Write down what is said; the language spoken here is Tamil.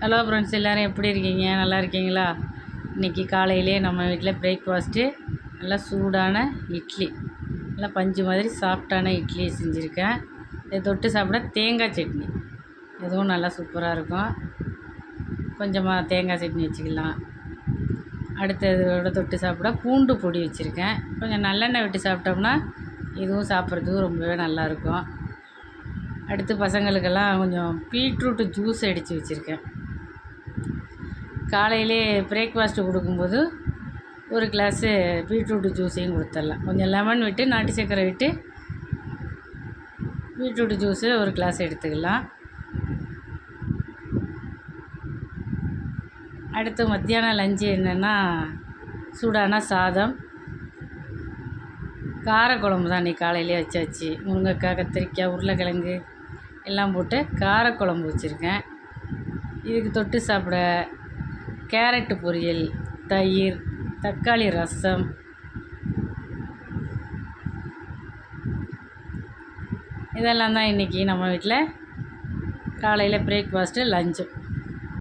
ஹலோ ஃப்ரெண்ட்ஸ், எல்லோரும் எப்படி இருக்கீங்க? நல்லா இருக்கீங்களா? இன்றைக்கி காலையிலே நம்ம வீட்டில் பிரேக்ஃபாஸ்ட்டு நல்லா சூடான இட்லி, நல்லா பஞ்சு மாதிரி சாஃப்டான இட்லி செஞ்சுருக்கேன். இதை தொட்டு சாப்பிட தேங்காய் சட்னி, இதுவும் நல்லா சூப்பராக இருக்கும். கொஞ்சமாக தேங்காய் சட்னி வச்சுக்கலாம். அடுத்ததோட தொட்டு சாப்பிட பூண்டு பொடி வச்சுருக்கேன். கொஞ்சம் நல்லெண்ணெய் விட்டு சாப்பிட்டோம்னா இதுவும் சாப்பிட்றதுக்கு ரொம்பவே நல்லாயிருக்கும். அடுத்து பசங்களுக்கெல்லாம் கொஞ்சம் பீட்ரூட்டு ஜூஸ் அடித்து வச்சுருக்கேன். காலையிலே பிரேக்ஃபாஸ்ட்டு கொடுக்கும்போது ஒரு கிளாஸு பீட்ரூட்டு ஜூஸையும் கொடுத்துடலாம். கொஞ்சம் லெமன் விட்டு நாட்டு சர்க்கரை விட்டு பீட்ரூட்டு ஜூஸு ஒரு கிளாஸ் எடுத்துக்கலாம். அடுத்து மத்தியானம் லஞ்சு என்னென்னா சூடான சாதம், காரக்குழம்பு தான் இன்றைக்கி காலையிலே வச்சாச்சு. முருங்கைக்காய், கத்திரிக்காய், உருளைக்கிழங்கு எல்லாம் போட்டு காரக்குழம்பு வச்சுருக்கேன். இதுக்கு தொட்டு சாப்பிட கேரட்டு பொரியல், தயிர், தக்காளி ரசம், இதெல்லாம் தான் இன்றைக்கி நம்ம வீட்டில் காலையில் பிரேக்ஃபாஸ்ட்டு லஞ்சு.